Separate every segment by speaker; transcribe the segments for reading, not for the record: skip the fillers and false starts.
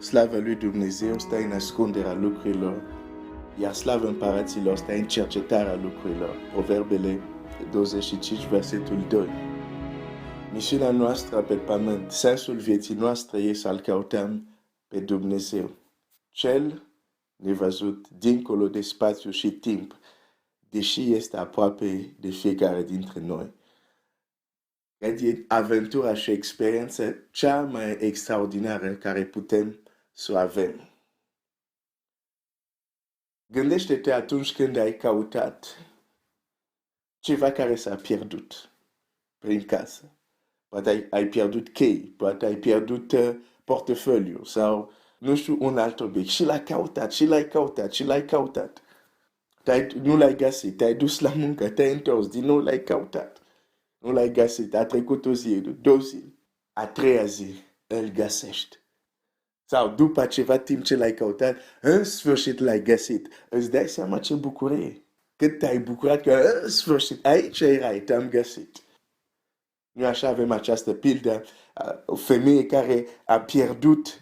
Speaker 1: Slavă lui Dumnezeu stă în ascunderea lucrurilor, iar slavă împăraților stă în cercetarea lucrurilor. Proverbele 25, versetul 2. Misiunea noastră pe pământ, sensul vieții noastre e să-L căutăm pe Dumnezeu, Cel nevăzut dincolo de spațiu și timp, deși este aproape de fiecare dintre noi. E aventura și experiența cea mai extraordinară care putem să o avem. Gândește-te atunci când ai căutat ceva care s-a pierdut prin casă. Poate ai pierdut chei, poate ai pierdut portofoliu sau, nu știu, un alt obiect. Și l-ai căutat, și l-ai căutat, și l-ai căutat. Nu l-ai găsit, te-ai dus la muncă, te-ai întors, din nou l-ai căutat. Nu l-ai găsit, a trecut o zi, 2 zile. A 3-a zi îl găsești. Sau după ceva timp ce l-ai căutat, în sfârșit l-ai găsit. Îți dai seama ce bucurie. Cât te-ai bucurat că în sfârșit aici erai, te-am găsit. Noi așa avem această pildă, o femeie care a pierdut,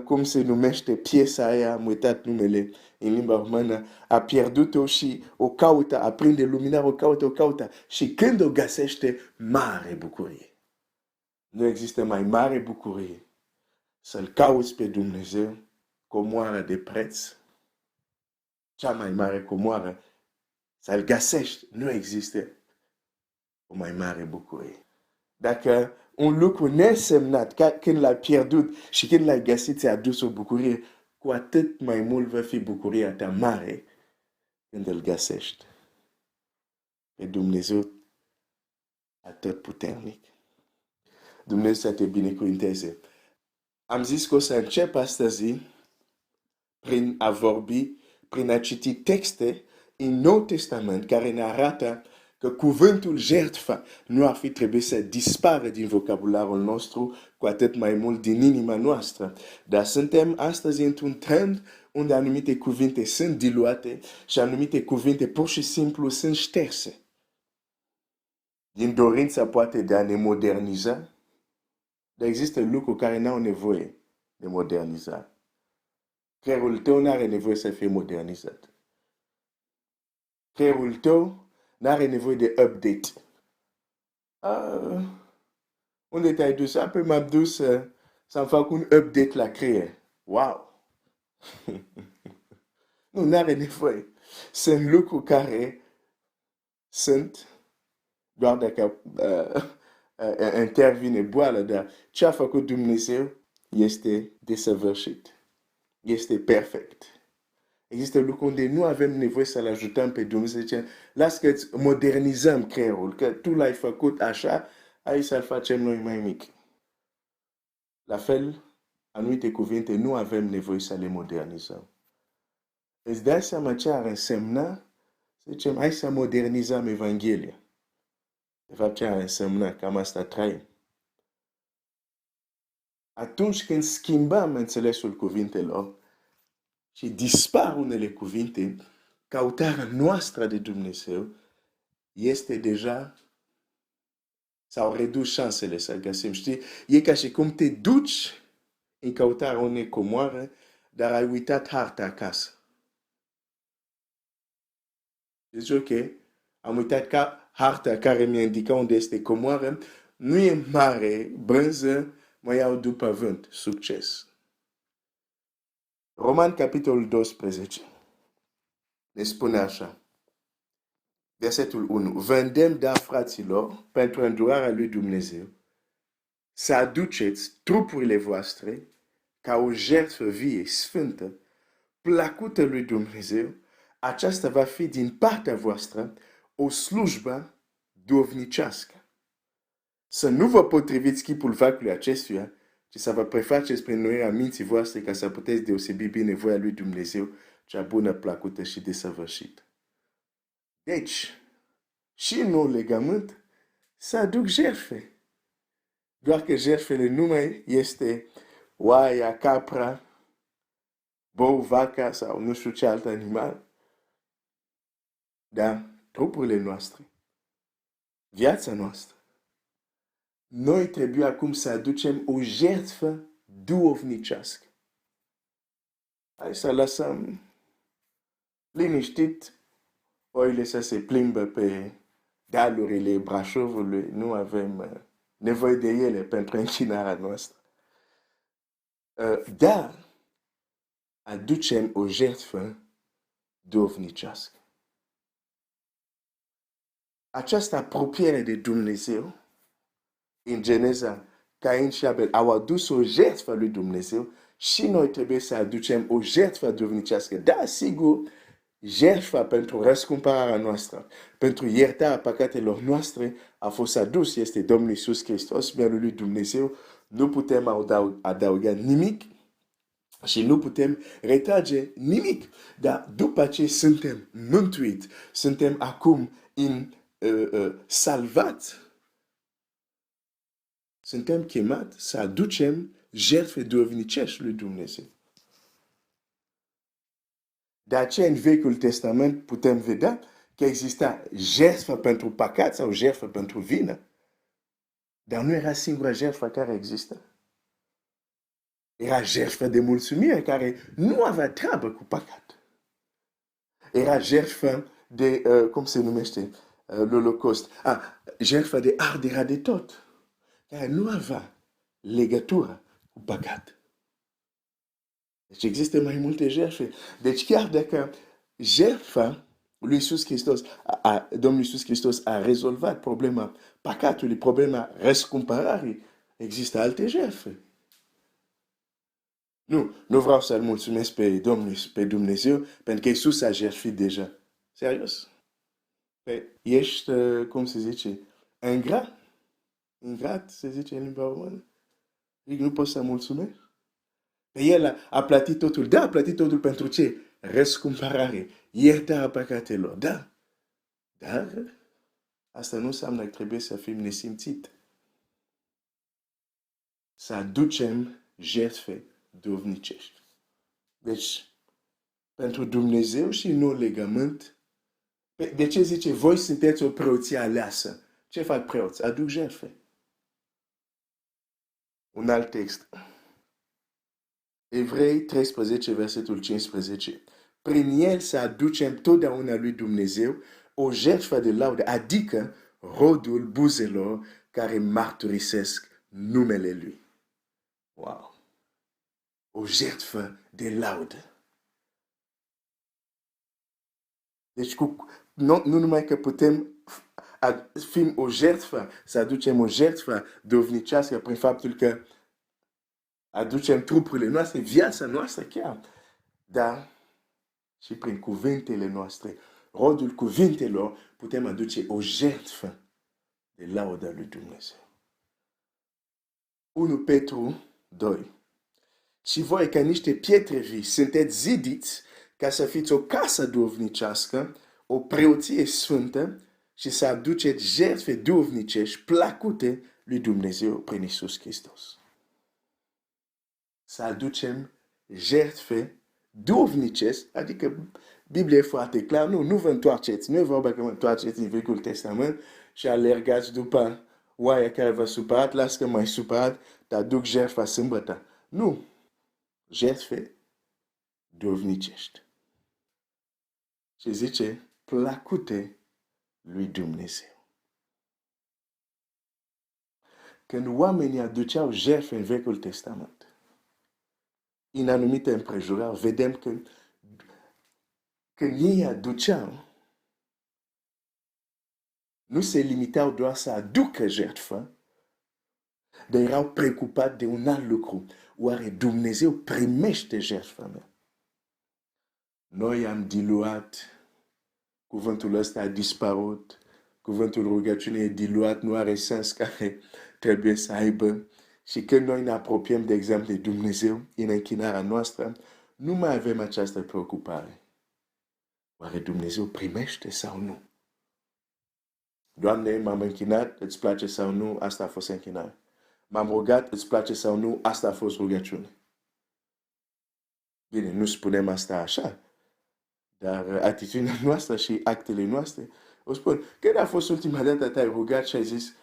Speaker 1: cum se numește piesa aia, am uitat numele în limba română, a pierdut-o și o caută, aprinde luminare, o caută. Și când o găsește, mare bucurie. Nu există mai mare bucurie să-L cauți pe Dumnezeu, comoară de preț, cea mai mare comoară, să-L găsești, nu există o mai mare bucurie. Dacă un lucru nesemnat, când l-ai pierdut și când l-ai găsit, ți-a adus o bucurie, cu atât mai mult va fi bucuria ta mare când îl găsești. Pe Dumnezeu atât puternic. Dumnezeu să te binecuvânteze. Am zis că o să încep astăzi prin a vorbi, prin a citi texte în Nou Testament care ne arată că cuvântul jertfă nu ar fi trebuit să dispară din vocabularul nostru, cu atât mai mult din inima noastră. Dar suntem astăzi într-un trend unde anumite cuvinte sunt diluate și anumite cuvinte pur și simplu sunt șterse. Din dorința poate de a ne moderniza, dar există lucruri care n-au nevoie de modernizare. Creierul tău n-are nevoie să fie modernizat. Creierul tău n-are nevoie de update. Unde te-ai dus? Apoi m-am dus să-mi fac un update la creier. Wow! Nu, n-are nevoie. Sunt lucruri care sunt doar dacă intervine boală, dar ce a făcut Dumnezeu este desăvârșit. Este perfect. Există lucruri unde nu avem nevoie să-L ajutăm pe Dumnezeu. Zice, las că-ți modernizăm creierul, că tu l-ai făcut așa, hai să-l facem noi mai mic. La fel, anumite cuvinte nu avem nevoie să le modernizăm. Îți dai seama ce ar însemna să zicem, hai să modernizăm Evanghelia. De fapt, ce ar însemna? Cam asta trăim. Atunci când schimbăm înțelesul cuvintelor și dispar unele cuvinte, căutarea noastră de Dumnezeu este deja, sau redus șansele să găsim. Știi? E ca și cum te duci în căutarea unei comoare, dar ai uitat harta acasă. Deci, ok, am uitat că harta care mi indica unde este comoară nu e mare, brânză, mă iau după vânt. Succes! Roman, capitolul 12, ne spune așa. Versetul 1. Vă îndemn, dar, fraților, pentru îndurarea lui Dumnezeu, să aduceți trupurile voastre ca o jertfă vie, sfântă, plăcută lui Dumnezeu. Aceasta va fi din partea voastră o slujbă duhovnicească. Să nu vă potriviți chipul veacului acestuia, ci să vă prefaceți prin înnoirea minții voastre ca să puteți deosebi bine voia lui Dumnezeu, cea bună, plăcută și desăvârșită. Deci, și în nou legământ, să aduc jertfe. Doar că jertfele nu mai este oaia, capra, bou, vaca sau nu știu ce alt animal, dar trupurile noastre, viața noastră. Noi trebuie acum să aducem o jertfă duhovnicească. Hai să lăsăm liniștit oile să se plimbă pe dealurile Brașovului. Nu avem nevoie de ele pentru închinarea noastră. Dar aducem o jertfă dovnicească. Această apropiere de Dumnezeu, în Geneza, Cain și Abel au adus o jertfă lui Dumnezeu și noi trebuie să aducem o jertfă dovnicească. Da, sigur, jertfa pentru răscumpărarea noastră, pentru iertarea păcatelor noastre a fost adus, este Domnul Iisus Hristos, Mielul lui Dumnezeu. Nu putem adăuga nimic și nu putem retrage nimic. Dar după ce suntem mântuiți, suntem acum salvați, suntem chemați să aducem jertfe dovnicești lui Dumnezeu. De aceea, în Vechiul Testament putem vedea că exista jertfă pentru păcat sau jertfă pentru vină. Dar nu era singura jertfă care există. Era jertfă de mulțumire care nu avea treabă cu păcat. Era jertfă de, cum se numește, l'Holocaust. Jertfă de arderea de tot, care nu avea legătură cu păcat. Deci există mai multe jertfe. Deci chiar dacă jertfa lui Iisus Hristos, Domnul Iisus Hristos a rezolvat problema păcatului, problema răscumpărării, există alte jertfe. Nu vreau să-L mulțumesc pe Dumnezeu, pentru că Iisus a jertfit deja. Serios? Ești, cum se zice, ingrat, se zice în limba română? Nu poți să mulțumesc? El a plătit totul. Da, a plătit totul pentru ce? Răscumpărare, iertarea păcatelor. Da. Dar asta nu înseamnă că trebuie să fim nesimțit. Să aducem jertfe dovnicești. Deci, pentru Dumnezeu și nou legământ, de ce zice, voi sunteți o preoție aleasă? Ce fac preoți? Aduc jertfe. Un alt text. Evrei 13, versetul 15. Prin el să aducem totdeauna lui Dumnezeu o jertfă de laudă, adică rodul buzelor care mărturisesc numele lui. Wow! O jertfă de laudă. Deci nu numai că putem fi o jertfă, să aducem o jertfă dovnicească prin faptul că aducem trupurile noastre, viața noastră chiar, dar și prin cuvintele noastre, rodul cuvintelor, putem aduce o jertfă de laudă lui Dumnezeu. 1 Petru 2. Și voi, ca niște pietre vii, sunteți zidiți ca să fiți o casă dovnicească, o preoție sfântă și să aduceți jertfe dovnicești plăcute lui Dumnezeu prin Iisus Hristos. Să aducem jertfe dovnicești, adică Biblia e foarte clar, nu vă întoarceți, nu e vorba că vă întoarceți în Vechiul Testament și alergați după oaia care v-a supărat, las că m-ai supărat, te aduc jertfa sâmbătă. Nu, jertfe dovnicești. Și zice, plăcute lui Dumnezeu. Când oamenii aduceau jertfe în Vechiul Testament, în anumite împrejurări, vedem că când ei aduceau, nu se limitau doar să aducă jertfă, dar erau preocupați de un alt lucru. Oare Dumnezeu primește jertfa mea? Noi am diluat, cuvântul ăsta a dispărut, cuvântul rugăciune e diluat, nu are sens care trebuie să aibă. Și când noi ne apropiem, de exemplu, de Dumnezeu în închinarea noastră, nu mai avem această preocupare. Oare Dumnezeu primește sau nu? Doamne, m-am închinat, îți place sau nu, asta a fost închinare. M-am rugat, îți place sau nu, asta a fost rugăciune. Bine, nu spunem asta așa, dar atitudinea noastră și actele noastre o spun. Când a fost ultima dată te-ai rugat și ai zis,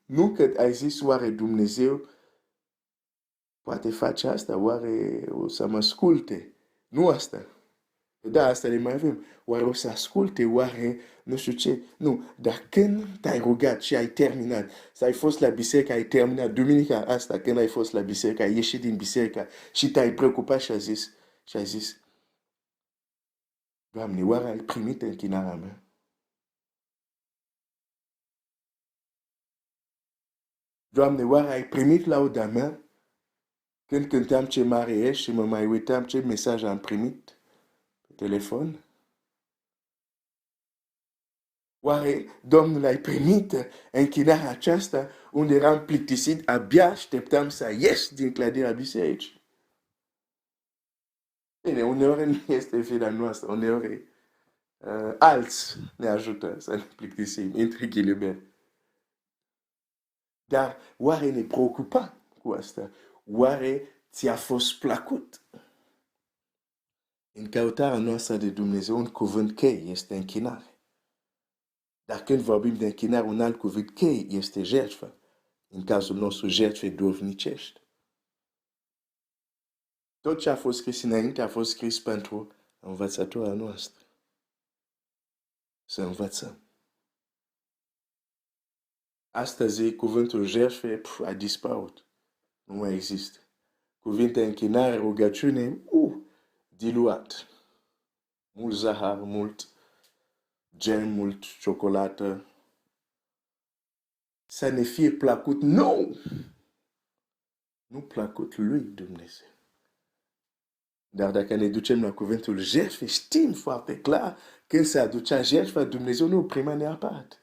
Speaker 1: nu că ai zis, oare Dumnezeu Poate face asta, oare o să mă asculte? Nu asta. Da, asta le mai avem. Oare o să asculte, oare nu știu ce? Nu, dar când te-ai rugat și ai terminat, să ai fost la biserică, ai terminat duminica asta, când ai fost la biserică, ai ieșit din biserică și te-ai preocupat și ai zis, Doamne, oare ai primit închinarea mea? Doamne, oare ai primit lauda mea? Când cântam ce mare ești și mă mai uitam ce mesaj am primit pe telefon? Oare, Domnul, ai primit închinarea aceasta unde eram plictisit, abia așteptam să ies din clădirea bisericii? Bine, uneori nu este vina noastră, uneori alți ne ajută să ne plictisim, între ghilimele. Dar oare ne preocupa cu asta? Oare ți-a fost plăcut? În căutarea noastră de Dumnezeu, un cuvânt cheie este închinare. Dar când vorbim de închinare, un alt cuvânt cheie este jertfă. În cazul nostru, jertfe duhovnicești. Tot ce a fost scris înainte a fost scris pentru învățătura noastră. Să învățăm. Astăzi, cuvântul jertfe a dispărut. Nu mai există. Cuvinte închinare, rugăciune, diluat. Mult zahăr, mult gem, mult ciocolată. Să ne fie plăcut nou. Nu plăcut lui Dumnezeu. Dar dacă ne ducem la cuvântul jertfe, știm foarte clar când se aducea jertfa, Dumnezeu nu o prima neapărat.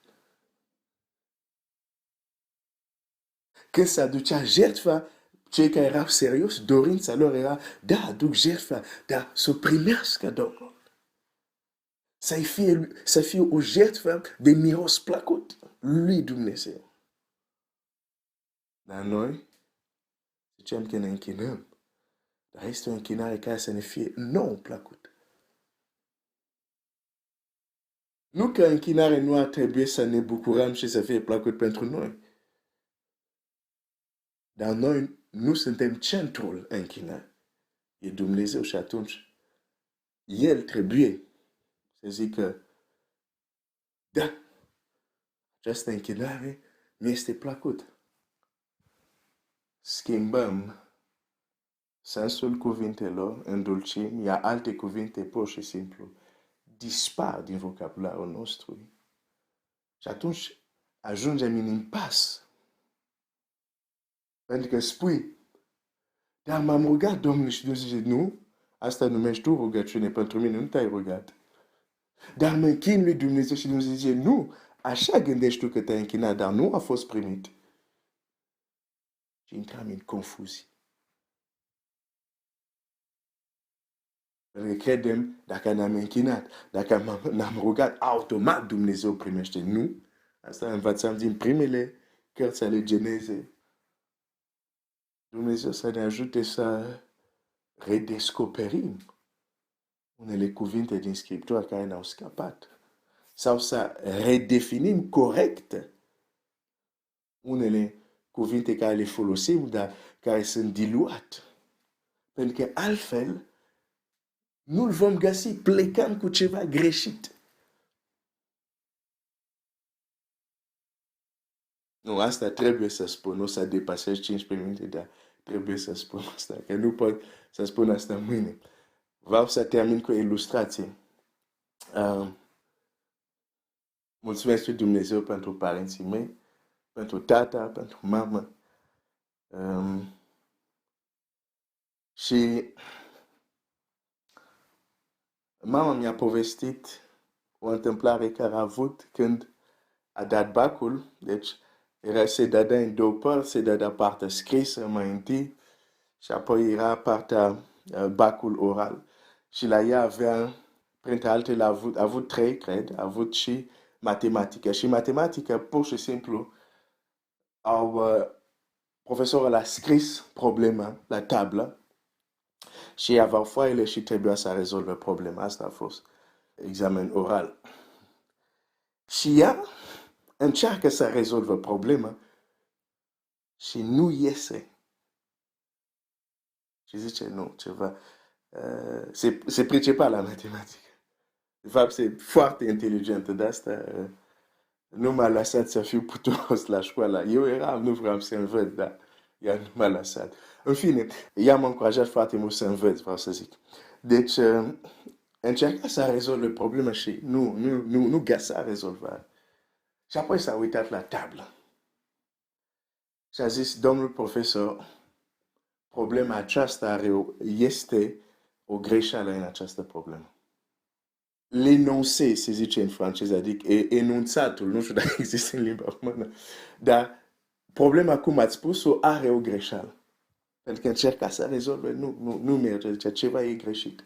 Speaker 1: Când se aducea jertfa, cei care erau serios, dorința lor era, da, aduc jertfa, dar să o primească Domnul. Să fie o jertfă de miros plăcut lui Dumnezeu. Dar noi zicem că ne închinăm. Dar este o închinare care să ne fie nou plăcut. Nu că închinare nu ar trebui să ne bucurăm și să fie plăcut pentru noi. Dar noi nu suntem centrul închinării. E Dumnezeu și atunci El trebuie să zică, da, această închinare mi este plăcut. Schimbăm sensul cuvintelor, îndulcim, iar alte cuvinte pur și simplu dispar din vocabularul nostru. Și atunci ajungem în impas. Pentru că spui, dar m-am rugat, Domnul, și Dumnezeu zice, nu, asta numești tu rugăciune, pentru mine nu te-ai rugat. Dar mă închin lui Dumnezeu și Dumnezeu zice, nu, așa gândești tu că te-ai închinat, dar nu a fost primit. Și intram în confuzie. Pentru că credem, dacă ne-am închinat, dacă ne-am rugat, automat Dumnezeu primește. Nu. Asta învățam din primele cărți ale Geneze. Dumnezeu să ne ajute să redescoperim unele cuvinte din Scriptură care ne-au scăpat. Sau să redefinim corect unele cuvinte care le folosim, dar care sunt diluate. Pentru că altfel nu-l vom găsi, plecăm cu ceva greșit. Nu, asta trebuie să spun, nu să depasez 15 minute, dar trebuie să spun asta, că nu pot să spun asta mâine. Vreau să termin cu o ilustrație. Mulțumesc lui Dumnezeu pentru părinții mei, pentru tata, pentru mama. Și mama mi-a povestit o întâmplare care a avut când a dat bacul, deci se dădea în două părți, se dădea partea scrisă mai întâi și apoi era partea bacul oral. Și la ea avea, printre altele, a avut trei, cred, a avut și matematică. Și matematică, pur și simplu, profesorul a scris problema la tablă și aveau foaile și trebuia să rezolve problema. Asta a fost examen oral. Și ea încearcă să rezolve problema și nu iese. Și zice, nu, ceva, se pricepa la matematică. De fapt, se foarte inteligentă de asta. Nu m-a lăsat să fiu puturos la școală. Eu eram, nu vreau să învăț, dar ea nu m-a lăsat. În fine, ea m-a încurajat foarte mult să învăț, vreau să zic. Deci, încerca să rezolve problema și nu găsa rezolvare. Și apoi s-a uitat la tablă. Și a zis, domnul profesor, problema aceasta este o greșeală în această problemă. L'énoncé, se zice în franceză, adică enunțatul, nu știu dacă există în limba română, dar problema, cum ați spus-o, are o greșeală. Pentru că încerca să rezolve, nu merge, zice, ceva e greșit.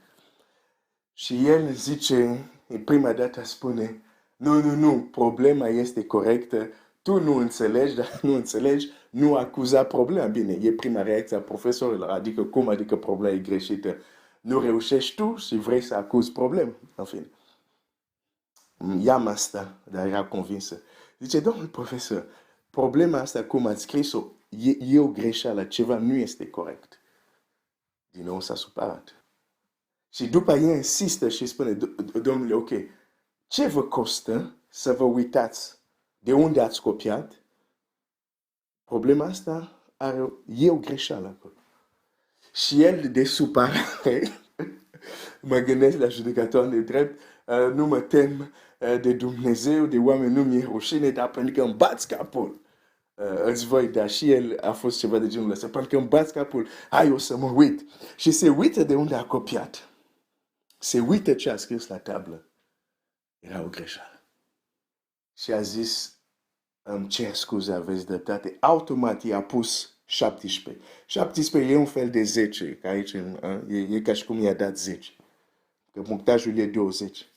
Speaker 1: Și el zice, în prima dată spune, nu, problema este corectă, tu nu înțelegi, dar nu înțelegi, nu acuza problema. Bine, e prima reacție a profesorilor, adică cum adică problema e greșită? Nu reușești tu și vrei să acuzi problema. În fine. I-am asta, dar era convinsă. Zice, domnul profesor, problema asta, cum ați scris-o, e o greșeală, ceva nu este corect. Din nou s-a supărat. Și după ea insistă și spune, domnule, ok, ce vă costă să vă uitați de unde ați copiat? Problema asta e o greșeală acolo. Și el, de supărare, mă gândesc la judecător de drept, nu mă tem de Dumnezeu, de oameni, nu mi-e rușine, dar pentru că îmi bați capul. Îți voi da, și el a fost ceva de genul ăsta, pentru că îmi bați capul, hai, o să mă uit. Și se uită de unde a copiat. Se uită ce a scris la tablă. Era o greșeală. Și a zis, îmi cer scuze, aveți dreptate. Automat i-a pus 17. 17 e un fel de 10, că aici e ca și cum i-a dat 10. Că punctajul e 20.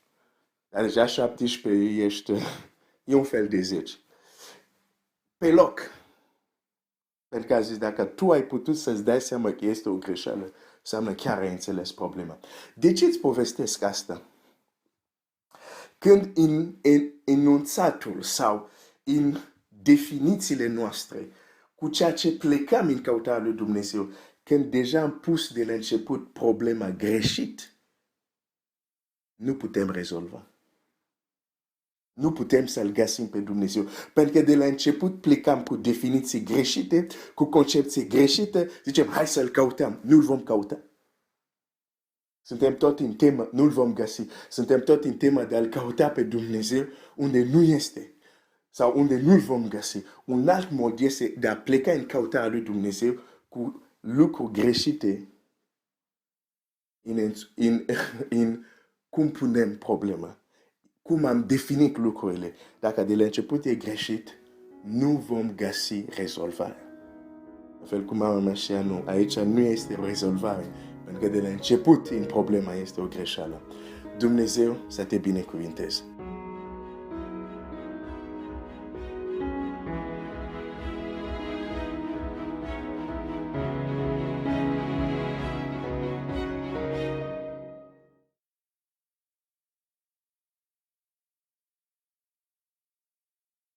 Speaker 1: Dar deja 17 e un fel de 10. Pe loc. Pentru că a zis, dacă tu ai putut să-ți dai seama că este o greșeală, înseamnă chiar ai înțeles problema. De ce îți povestesc asta? Când în enunțatul sau în definițiile noastre, cu ceea ce plecam în căutarea lui Dumnezeu, când deja am pus de la început problema greșit, nu putem rezolva. Nu putem să-L găsim pe Dumnezeu. Pentru că de la început plecam cu definiții greșite, cu concepții greșite, zicem, hai să-L căutăm. Nu-L vom căuta. Suntem tot în temă, nu-L vom găsi. Suntem tot în temă de a-L căuta pe Dumnezeu unde nu este. Sau unde nu-L vom găsi. Un alt mod este de a pleca în căutarea lui Dumnezeu cu lucruri greșite în cum punem problema. Cum am definit lucrurile. Dacă de la început e greșit, nu vom găsi rezolvare. La fel cum am așa, nu. Aici nu este o rezolvare. Pentru că de la început în problema este o greșeală. Dumnezeu să te binecuvinteze.